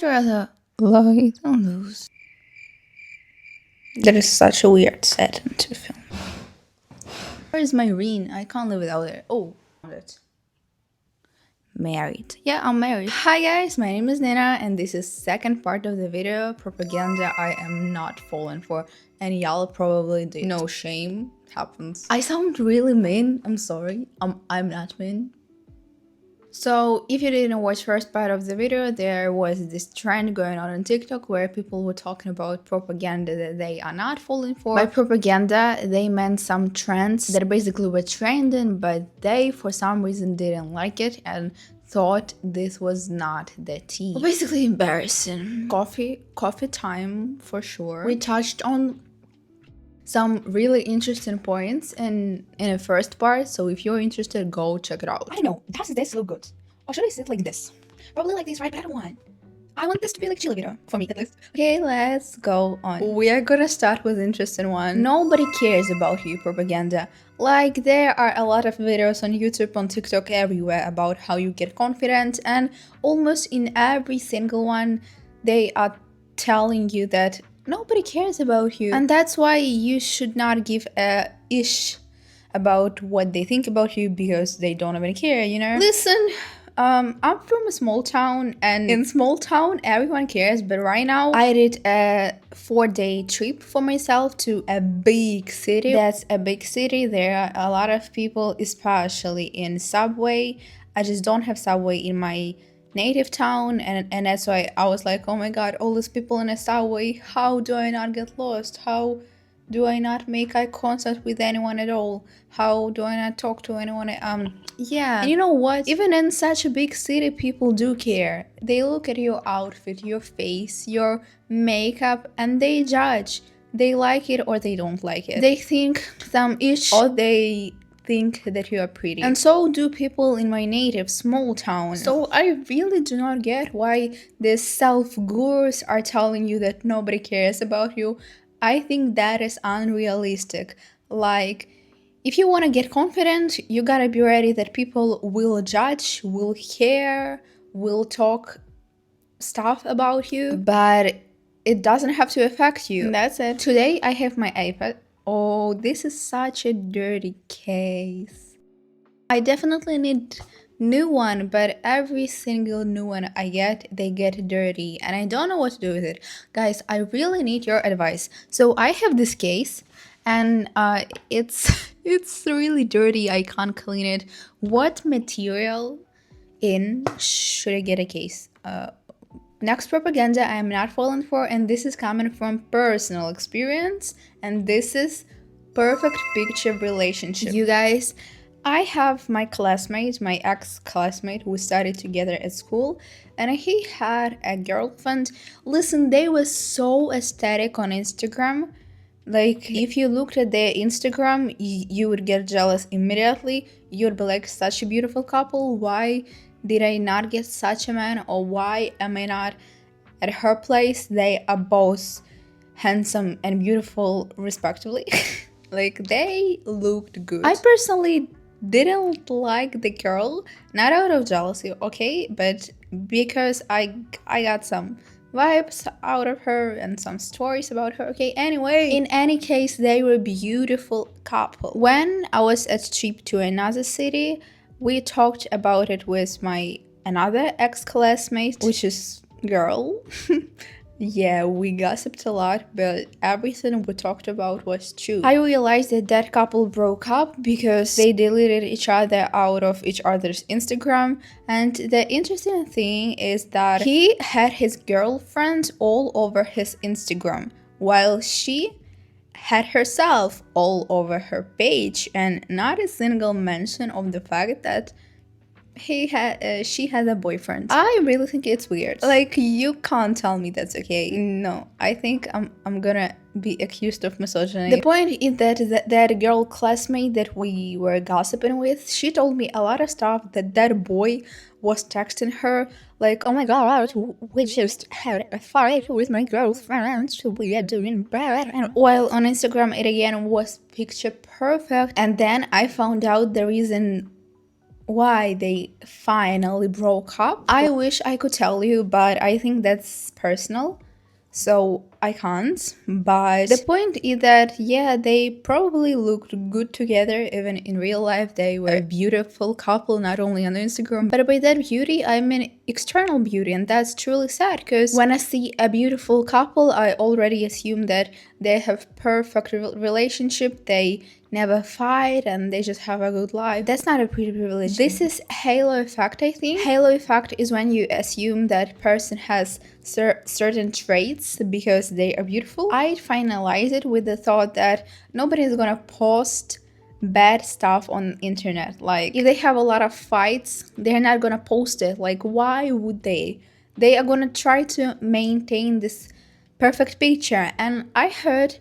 Rather light on those. That is such a weird setting to film. Where is my ring? I can't live without it. Oh, found it. Married. Yeah, I'm married. Hi guys, my name is Nina and this is second part of the video, propaganda I am not falling for, and y'all probably did. No shame, happens. I sound really mean, I'm sorry. I'm not mean. So if you didn't watch first part of the video, there was this trend going on TikTok where people were talking about propaganda that they are not falling for. By propaganda, they meant some trends that basically were trending, but they for some reason didn't like it and thought this was not the tea. Well, basically embarrassing. Coffee time for sure. We touched on some really interesting points in the first part, so if you're interested, go check it out. I don't know, does this look good? Or should I sit like this? Probably like this, right? But I don't want. I want this to be like chill video, for me at least. Okay, let's go on. We are gonna start with interesting one. Nobody cares about you propaganda. Like, there are a lot of videos on YouTube, on TikTok, everywhere about how you get confident, and almost in every single one, they are telling you that nobody cares about you. And that's why you should not give a ish about what they think about you because they don't even care, you know? Listen, I'm from a small town and in small town everyone cares, but right now I did a 4-day trip for myself to a big city. That's a big city. There are a lot of people, especially in subway. I just don't have subway in my native town, and that's why I was like, oh my god, all these people in a subway, how do I not get lost? How do I not make eye contact with anyone at all? How do I not talk to anyone? Yeah. And you know what? Even in such a big city, people do care. They look at your outfit, your face, your makeup, and they judge. They like it or they don't like it. They think some ish or they think that you are pretty. And so do people in my native small town. So I really do not get why these self-gurus are telling you that nobody cares about you. I think that is unrealistic. Like, if you want to get confident, you gotta be ready that people will judge, will care, will talk stuff about you, but it doesn't have to affect you. And that's it. Today I have my iPad. Oh, this is such a dirty case. I definitely need new one, but every single new one I get, they get dirty and I don't know what to do with it. Guys, I really need your advice. So I have this case and it's it's really dirty. I can't clean it. What material in should I get a case? Next propaganda I am not falling for, and this is coming from personal experience, and this is perfect picture relationship. You guys, I have my classmate, my ex-classmate, we studied together at school, and he had a girlfriend. Listen, they were so aesthetic on Instagram. Like, if you looked at their Instagram, you would get jealous immediately. You'd be like, such a beautiful couple, why did I not get such a man, or why am I not at her place? They are both handsome and beautiful respectively. Like, they looked good. I personally didn't like the girl, not out of jealousy, okay, but because I got some vibes out of her and some stories about her, okay. Anyway, in any case, they were a beautiful couple. When I was at trip to another city, we talked about it with my another ex-classmate, which is girl. Yeah, we gossiped a lot, but everything we talked about was true. I realized that that couple broke up because they deleted each other out of each other's Instagram, and the interesting thing is that he had his girlfriend all over his Instagram, while she had herself all over her page, and not a single mention of the fact that she has a boyfriend. I really think it's weird. Like, you can't tell me that's okay. No, I think I'm gonna be accused of misogyny. The point is that girl classmate that we were gossiping with, she told me a lot of stuff that boy was texting her, like, oh my god, we just had a fight with my girlfriend, so we are doing bad. And while on Instagram it again was picture perfect, and then I found out the reason why they finally broke up. I wish I could tell you, but I think that's personal, so I can't. But the point is that, yeah, they probably looked good together. Even in real life, they were a beautiful couple, not only on Instagram. But by that beauty, I mean external beauty, and that's truly sad, because when I see a beautiful couple, I already assume that they have perfect relationship, they never fight, and they just have a good life. That's not a pretty privilege. This is halo effect, I think. Halo effect is when you assume that person has certain traits because they are beautiful. I finalize it with the thought that nobody is gonna post bad stuff on internet. Like, if they have a lot of fights, they're not gonna post it. Like, why would they? They are gonna try to maintain this perfect picture. And I heard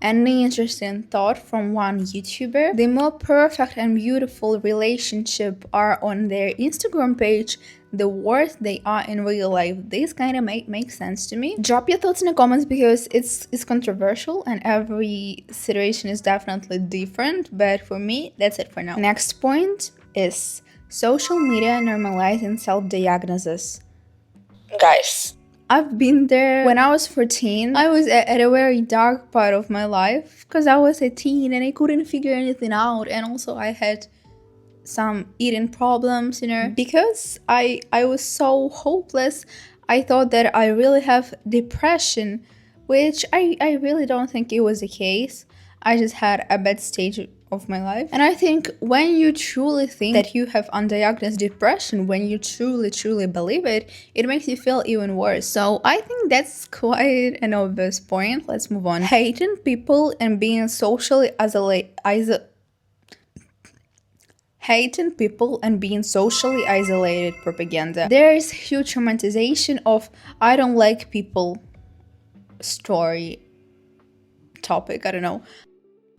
an interesting thought from one YouTuber. The more perfect and beautiful relationship are on their Instagram page, the worse they are in real life. This kind of makes sense to me. Drop your thoughts in the comments, because it's controversial and every situation is definitely different, but for me, that's it for now. Next point is social media normalizing self-diagnosis. Guys, I've been there. When I was 14, I was at a very dark part of my life, because I was a teen and I couldn't figure anything out, and also I had some eating problems, you know. Because I was so hopeless, I thought that I really have depression, which I really don't think it was the case. I just had a bad stage of my life. And I think when you truly think that you have undiagnosed depression, when you truly believe it, it makes you feel even worse. So I think that's quite an obvious point. Let's move on. Hating people and being socially isolated propaganda. There is huge romanticization of I don't like people story topic, I don't know.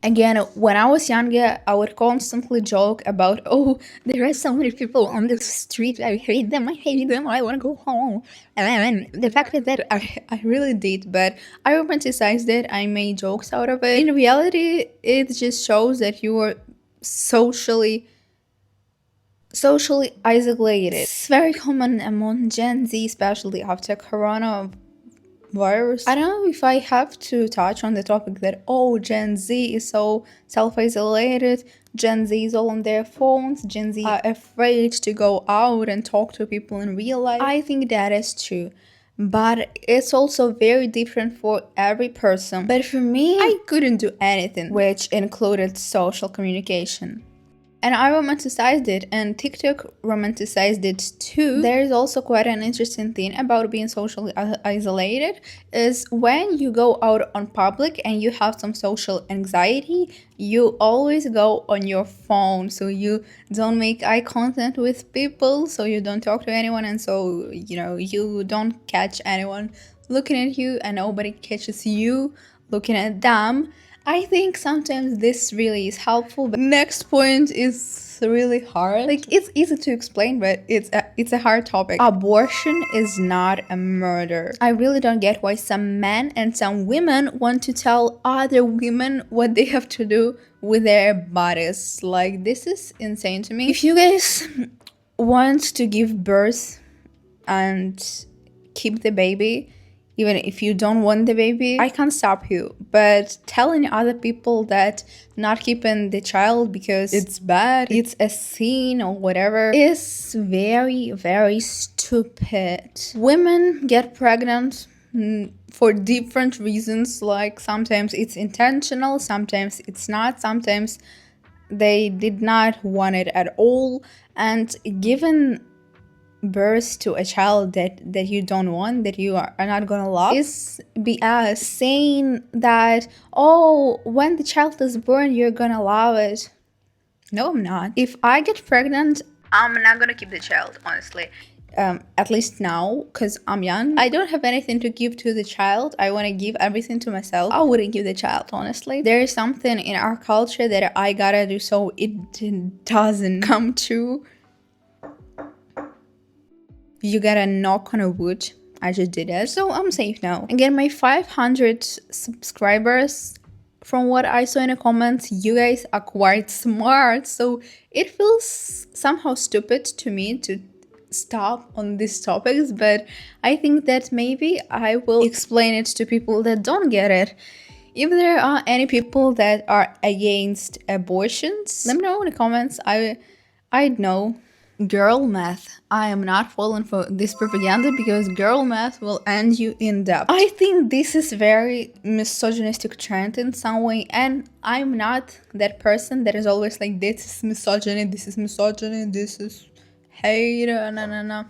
Again, when I was younger, I would constantly joke about, oh, there are so many people on the street, I hate them, I want to go home. And the fact is that I really did, but I romanticized it, I made jokes out of it. In reality, it just shows that you are socially isolated. It's very common among Gen Z, especially after coronavirus. I don't know if I have to touch on the topic that, oh, Gen Z is so self-isolated, Gen Z is all on their phones, Gen Z are afraid to go out and talk to people in real life. I think that is true, but it's also very different for every person. But for me, I couldn't do anything, which included social communication. And I romanticized it, and TikTok romanticized it too. There is also quite an interesting thing about being socially isolated, is when you go out on public and you have some social anxiety, you always go on your phone, so you don't make eye contact with people, so you don't talk to anyone, and so, you know, you don't catch anyone looking at you and nobody catches you looking at them. I think sometimes this really is helpful, but next point is really hard. Like, it's easy to explain, but it's a hard topic. Abortion is not a murder. I really don't get why some men and some women want to tell other women what they have to do with their bodies. Like, this is insane to me. If you guys want to give birth and keep the baby, even if you don't want the baby, I can't stop you. But telling other people that not keeping the child because it's bad, it's a sin or whatever, is very stupid. Women get pregnant for different reasons. Like, sometimes it's intentional, sometimes it's not, sometimes they did not want it at all. And given birth to a child that you don't want, that you are not gonna love, is BS. Saying that, oh, when the child is born you're gonna love it. No, I'm not. If I get pregnant, I'm not gonna keep the child, honestly. At least now, because I'm young, I don't have anything to give to the child. I want to give everything to myself. I wouldn't give the child, honestly. There is something in our culture that I gotta do so it doesn't come true. You gotta knock on a wood. I just did it, so I'm safe now. Again, my 500 subscribers from what I saw in the comments, you guys are quite smart, so it feels somehow stupid to me to stop on these topics, but I think that maybe I will explain it to people that don't get it. If there are any people that are against abortions, let me know in the comments. I'd know. Girl math. I am not falling for this propaganda because girl math will end you in debt. I think this is very misogynistic trend in some way, and I'm not that person that is always like, this is misogyny, this is misogyny, this is hate, no.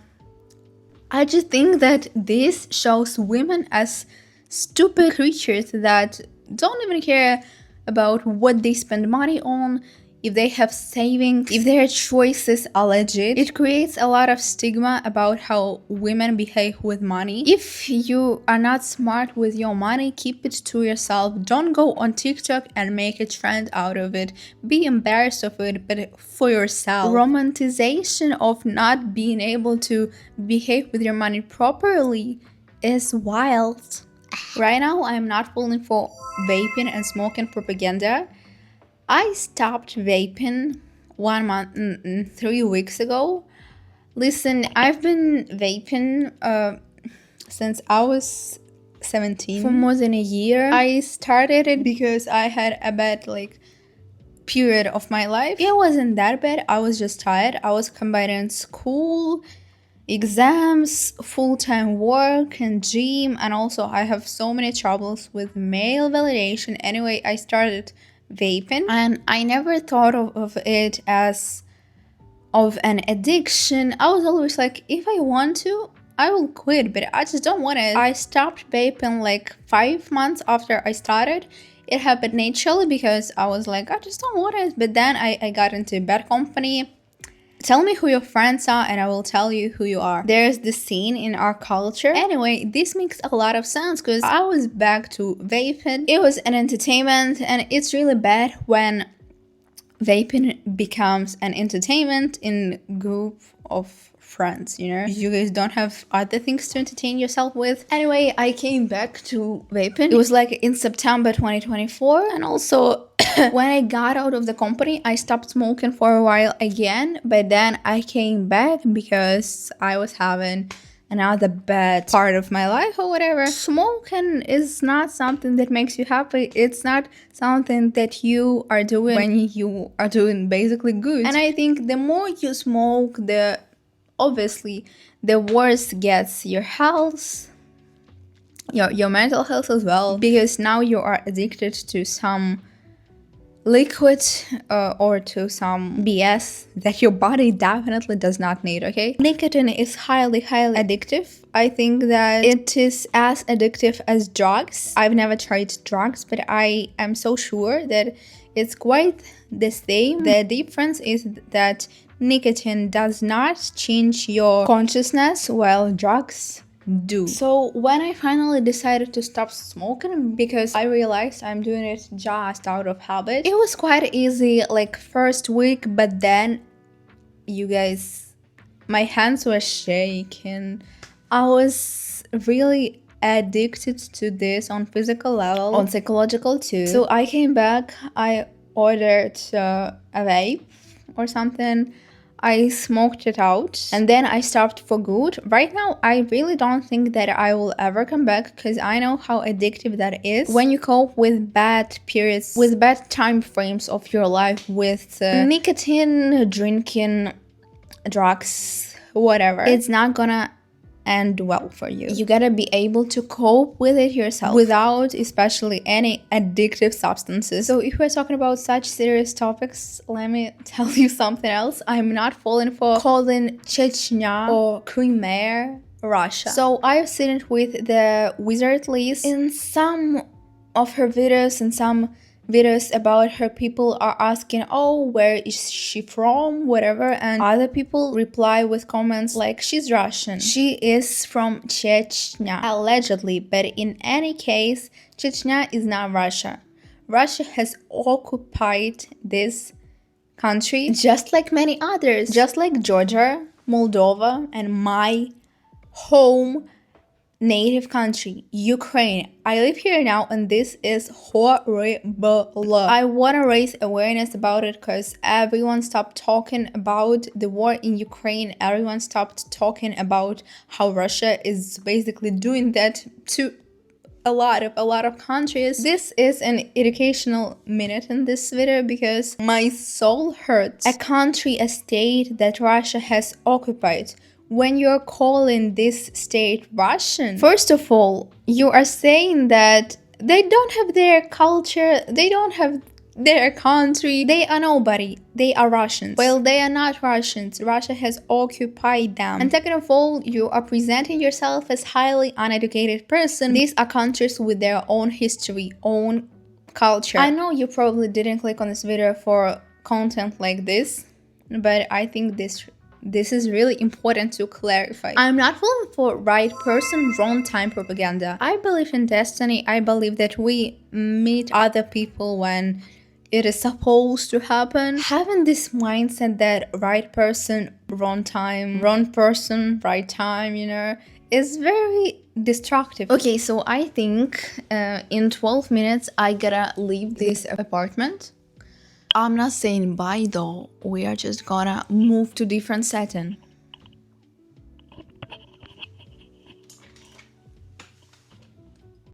I just think that this shows women as stupid creatures that don't even care about what they spend money on, if they have savings, if their choices are legit. It creates a lot of stigma about how women behave with money. If you are not smart with your money, keep it to yourself. Don't go on TikTok and make a trend out of it. Be embarrassed of it, but for yourself. Romanticization of not being able to behave with your money properly is wild. Right now, I'm not falling for vaping and smoking propaganda. I stopped vaping 1 month, 3 weeks ago. Listen, I've been vaping since I was 17 for more than a year. I started it because I had a bad period of my life. It wasn't that bad. I was just tired. I was combining school, exams, full-time work, and gym, and also I have so many troubles with male validation. Anyway, I started vaping, and I never thought of it as of an addiction. I was always like, if I want to, I will quit, but I just don't want it. I stopped vaping 5 months after I started. It happened naturally because I was like, I just don't want it. But then I got into bad company. Tell me who your friends are and I will tell you who you are. There's this scene in our culture. Anyway, this makes a lot of sense because I was back to vaping. It was an entertainment, and it's really bad when vaping becomes an entertainment in group of friends, you know? You guys don't have other things to entertain yourself with. Anyway, I came back to vaping. It was in September 2024, and also when I got out of the company, I stopped smoking for a while again, but then I came back because I was having another bad part of my life or whatever. Smoking is not something that makes you happy. It's not something that you are doing when you are doing basically good. And I think the more you smoke, obviously the worse gets your health, your mental health as well, because now you are addicted to some liquid or to some BS that your body definitely does not need, okay? Nicotine is highly addictive. I think that it is as addictive as drugs. I've never tried drugs, but I am so sure that it's quite the same. The difference is that nicotine does not change your consciousness while drugs do. So when I finally decided to stop smoking, because I realized I'm doing it just out of habit, it was quite easy first week, but then you guys, my hands were shaking. I was really addicted to this on physical level, on psychological too. So I came back, I ordered a vape or something. I smoked it out, and then I stopped for good. Right now, I really don't think that I will ever come back because I know how addictive that is. When you cope with bad periods, with bad time frames of your life, with nicotine, drinking, drugs, whatever, it's not gonna end well for you. You gotta be able to cope with it yourself without especially any addictive substances. So if we're talking about such serious topics, let me tell you something else. I'm not falling for calling Chechnya or Crimea Russia. So I've seen it with the Wizard Liz in some of her videos, and some videos about her, people are asking, oh, where is she from, whatever, and other people reply with comments like, she's Russian, she is from Chechnya, allegedly. But in any case, Chechnya is not Russia. Russia has occupied this country just like many others, just like Georgia, Moldova, and my home native country, Ukraine. I live here now and this is horrible. I want to raise awareness about it because everyone stopped talking about the war in Ukraine. Everyone stopped talking about how Russia is basically doing that to a lot of countries. This is an educational minute in this video because my soul hurts. A country, a state that Russia has occupied. When you're calling this state Russian, first of all, you are saying that they don't have their culture, they don't have their country, they are nobody, they are Russians. Well, they are not Russians, Russia has occupied them. And second of all, you are presenting yourself as highly uneducated person. These are countries with their own history, own culture. I know you probably didn't click on this video for content like this, but I think this is really important to clarify. I'm not falling for right person, wrong time propaganda. I believe in destiny. I believe that we meet other people when it is supposed to happen. Having this mindset that right person, wrong time, wrong person, right time, you know, is very destructive. Okay, so I think in 12 minutes I gotta leave this apartment. I'm not saying bye though, we are just gonna move to different setting.